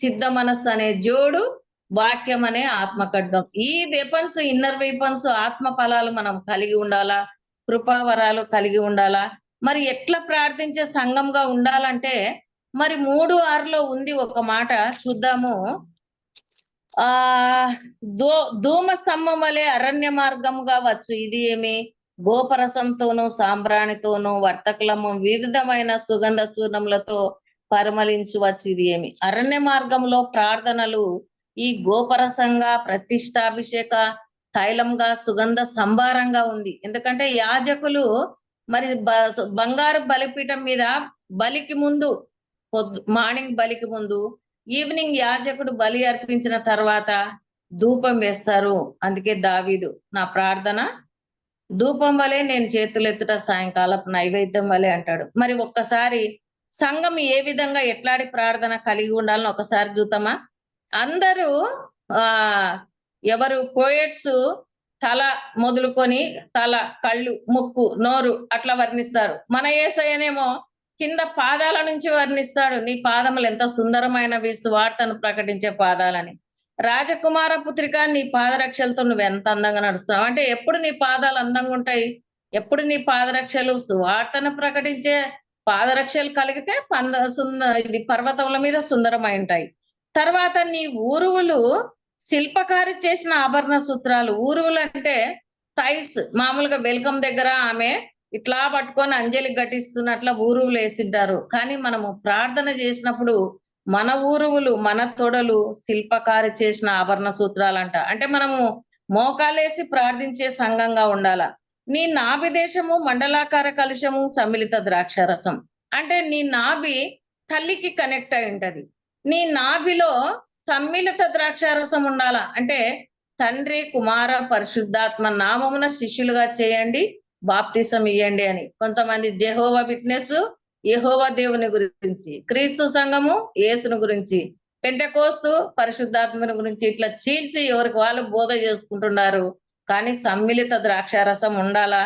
సిద్ధ మనస్సు అనే జోడు, వాక్యం అనే ఆత్మ ఖడ్గం. ఈ వెపన్స్, ఇన్నర్ వెపన్స్, ఆత్మ ఫలాలు మనం కలిగి ఉండాలా, కృపావరాలు కలిగి ఉండాలా. మరి ఎట్లా ప్రార్థించే సంఘంగా ఉండాలంటే మరి 3:6లో ఉంది ఒక మాట చూద్దాము. ధూమ స్తంభం వలె అరణ్య మార్గముగా వచ్చు ఇది ఏమి? గోపరసంతోనూ సాంబ్రాణితోనూ వర్తకులము వివిధమైన సుగంధ చూర్ణములతో పరిమళించవచ్చు ఇది ఏమి? అరణ్య మార్గంలో ప్రార్థనలు ఈ గోపరసంగా, ప్రతిష్టాభిషేక తైలంగా, సుగంధ సంభారంగా ఉంది. ఎందుకంటే యాజకులు మరి బంగారు బలిపీఠం మీద బలికి ముందు, మార్నింగ్ బలికి ముందు, ఈవినింగ్ యాజకుడు బలి అర్పించిన తర్వాత ధూపం వేస్తారు. అందుకే దావీదు నా ప్రార్థన ధూపం వలె, నేను చేతులెత్తుట సాయంకాలపు నైవేద్యం వలె అంటాడు. మరి ఒక్కసారి సంఘం ఏ విధంగా ఎట్లాంటి ప్రార్థన కలిగి ఉండాలని ఒకసారి చూద్దామా? అందరూ ఎవరు పోయట్స్ తల మొదలుకొని తల, కళ్ళు, ముక్కు, నోరు అట్లా వర్ణిస్తారు. మన యేసయ్యనేమో కింద పాదాల నుంచి వర్ణిస్తాడు. నీ పాదములు ఎంత సుందరమైనవి, సువార్తను ప్రకటించే పాదాలని. రాజకుమార పుత్రిక, నీ పాదరక్షలతో నువ్వు ఎంత అందంగా నడుస్తావు అంటే ఎప్పుడు నీ పాదాలు అందంగా ఉంటాయి? ఎప్పుడు నీ పాదరక్షలు సువార్తను ప్రకటించే పాదరక్షలు కలిగితే ఇది పర్వతముల మీద సుందరమై ఉంటాయి. తర్వాత నీ ఊరువులు శిల్పకారి చేసిన ఆభరణ సూత్రాలు. ఊరువులు అంటే థైస్, మామూలుగా వెల్కమ్ దగ్గర ఆమె ఇట్లా పట్టుకొని అంజలి ఘటిస్తున్నట్ల ఊరువులు వేసిడ్డారు. కానీ మనము ప్రార్థన చేసినప్పుడు మన ఊరువులు, మన తొడలు శిల్పకారి చేసిన ఆభరణ సూత్రాలంట. అంటే మనము మోకాలేసి ప్రార్థించే సంఘంగా ఉండాల. నీ నాభి దేశము మండలాకార కలుషము సమ్మిళిత ద్రాక్షారసం. అంటే నీ నాభి తల్లికి కనెక్ట్ అయి ఉంటది. నీ నాభిలో సమ్మిళిత ద్రాక్షారసం ఉండాల. అంటే తండ్రి, కుమార, పరిశుద్ధాత్మ నామమున శిష్యులుగా చేయండి, బాప్తిసం ఇయ్యండి అని. కొంతమంది జెహోవా విట్నెస్, యెహోవా దేవుని గురించి, క్రీస్తు సంఘము యేసుని గురించి, పెంతెకోస్తు పరిశుద్ధాత్మని గురించి ఇట్లా చీల్చి ఎవరికి వాళ్ళు బోధ చేసుకుంటున్నారు. కానీ సమ్మిళిత ద్రాక్షారసం ఉండాలా,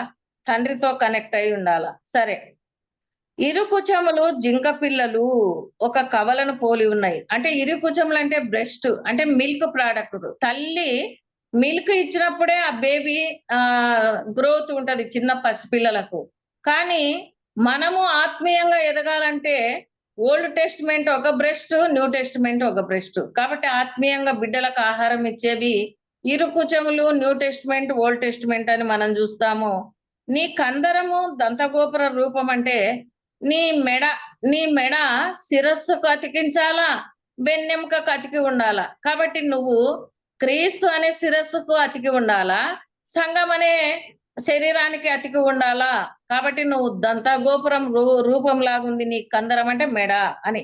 తండ్రితో కనెక్ట్ అయి ఉండాలా. సరే, ఇరుకుచములు జింక పిల్లలు ఒక కవలను పోలి ఉన్నాయి. అంటే ఇరుకుచములు అంటే బ్రెస్ట్, అంటే మిల్క్ ప్రోడక్ట్. తల్లి మిల్క్ ఇచ్చినప్పుడే ఆ బేబీ గ్రోత్ ఉంటది చిన్న పసిపిల్లలకు. కానీ మనము ఆత్మీయంగా ఎదగాలంటే ఓల్డ్ టెస్టిమెంట్ ఒక బ్రెస్ట్, న్యూ టెస్టిమెంట్ ఒక బ్రెస్ట్. కాబట్టి ఆత్మీయంగా బిడ్డలకు ఆహారం ఇచ్చేవి ఇరుకుచములు, న్యూ టెస్టిమెంట్, ఓల్డ్ టెస్టిమెంట్ అని మనం చూస్తాము. నీ కందరము దంతగోపుర రూపం అంటే నీ మెడ శిరస్సుకు అతికించాలా, వెన్నెముకకు అతికి ఉండాలా. కాబట్టి నువ్వు క్రీస్తు అనే శిరస్సుకు అతికి ఉండాలా, సంఘం అనే శరీరానికి అతికి ఉండాలా కాబట్టి నువ్వు దంతగోపురం రూపం లాగుంది నీ కందరం అంటే మెడ అని.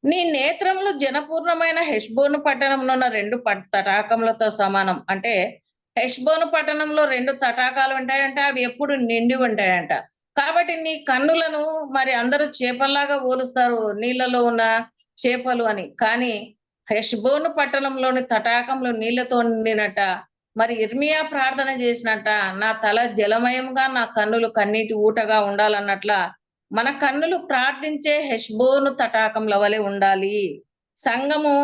నీ నేత్రములు జనపూర్ణమైన హెష్బోను పట్టణంలో ఉన్న 2 తటాకములతో సమానం. అంటే హెష్బోను పట్టణంలో 2 తటాకాలు ఉంటాయంట. అవి ఎప్పుడు నిండి ఉంటాయంట. కాబట్టి నీ కన్నులను మరి అందరూ చేపల్లాగా పోలుస్తారు నీళ్ళలో ఉన్న చేపలు అని. కానీ హెష్బోను పట్టణంలోని తటాకములు నీళ్లతో నిండినట. మరి ఇర్మియా ప్రార్థన చేసినట్ట, నా తల జలమయంగా నా కన్నులు కన్నీటి ఊటగా ఉండాలన్నట్ల మన కన్నులు ప్రార్థించే హెష్బోను తటాకముల వలె ఉండాలి. సంఘము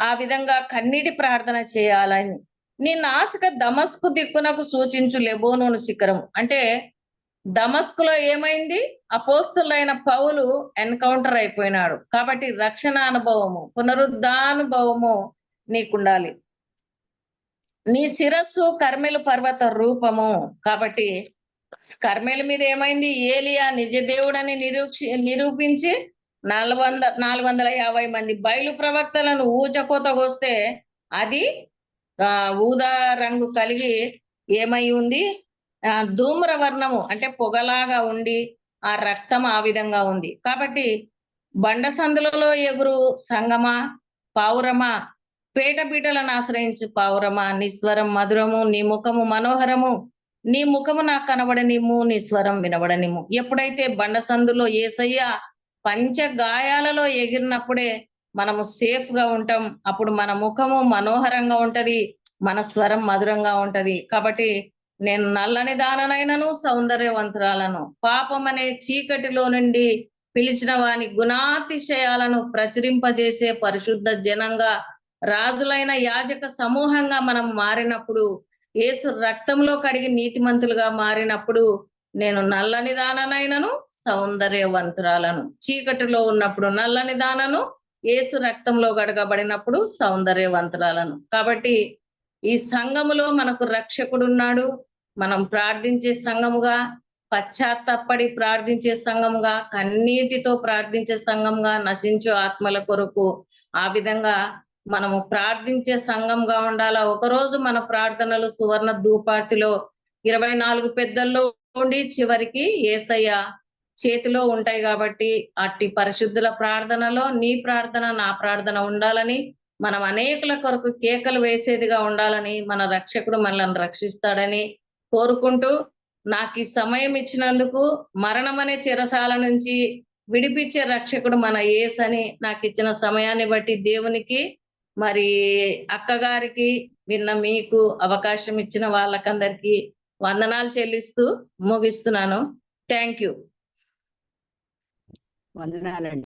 ఆ విధంగా కన్నీటి ప్రార్థన చేయాలని. నీ నాసిక దమస్కు దిక్కునకు సూచించు లెబోనోను శిఖరం. అంటే దమస్కులో ఏమైంది? అపోస్తులైన పౌలు ఎన్కౌంటర్ అయిపోయినాడు. కాబట్టి రక్షణ అనుభవము, పునరుద్ధానుభవము నీకుండాలి. నీ శిరస్సు కర్మెలు పర్వత రూపము. కాబట్టి కర్మెల మీద ఏమైంది? ఏలియా నిజ దేవుడని నిరూపించి 450 మంది బయలు ప్రవక్తలను ఊచకోతకొస్తే అది ఊదా రంగు కలిగి ఏమై ఉంది? ధూమ్ర వర్ణము అంటే పొగలాగా ఉండి ఆ రక్తం ఆ విధంగా ఉంది. కాబట్టి బండ సందులలో ఎగురు సంగమా, పావురమా, పేట పీటలను ఆశ్రయించు పావురమా, నీ స్వరం మధురము, నీ ముఖము మనోహరము, నీ ముఖము నాకు కనబడనిమ్ము, నీ స్వరం వినబడనిమ్ము. ఎప్పుడైతే బండ సందులో యేసయ్య పంచ గాయాలలో ఎగిరినప్పుడే మనము సేఫ్ గా ఉంటాం. అప్పుడు మన ముఖము మనోహరంగా ఉంటది, మన స్వరం మధురంగా ఉంటది. కాబట్టి నేను నల్లని దాననైనను సౌందర్యవంతురాలను, పాపం అనే చీకటిలో నుండి పిలిచిన వాని గుణాతిశయాలను ప్రచురింపజేసే పరిశుద్ధ జనంగా, రాజులైన యాజక సమూహంగా మనం మారినప్పుడు, యేసు రక్తంలో కడిగి నీతిమంతులుగా మారినప్పుడు, నేను నల్లని దాననైనను సౌందర్యవంతురాలను. చీకటిలో ఉన్నప్పుడు నల్లని దానను, యేసు రక్తంలో గడగబడినప్పుడు సౌందర్యవంతురాలను. కాబట్టి ఈ సంఘములో మనకు రక్షకుడున్నాడు. మనం ప్రార్థించే సంఘముగా, పశ్చాత్తాపడి ప్రార్థించే సంఘముగా, కన్నీటితో ప్రార్థించే సంఘముగా, నశించు ఆత్మల కొరకు ఆ విధంగా మనము ప్రార్థించే సంఘంగా ఉండాలా. ఒకరోజు మన ప్రార్థనలు సువర్ణ ధూపార్తిలో 24 పెద్దల్లో ఉండి చివరికి యేసయ్య చేతిలో ఉంటాయి కాబట్టి అట్టి పరిశుద్ధుల ప్రార్థనలో నీ ప్రార్థన నా ప్రార్థన ఉండాలని, మనం అనేకుల కొరకు కేకలు వేసేదిగా ఉండాలని, మన రక్షకుడు మనల్ని రక్షిస్తాడని కోరుకుంటూ, నాకు ఈ సమయం ఇచ్చినందుకు, మరణం అనే చెరసాల నుంచి విడిపించే రక్షకుడు మన యేసని నాకు ఇచ్చిన సమయాన్ని బట్టి దేవునికి, మరి అక్కగారికి, విన్న మీకు, అవకాశం ఇచ్చిన వాళ్ళకందరికీ వందనాలు చెల్లిస్తూ ముగిస్తున్నాను. Thank you. వందనాలండి.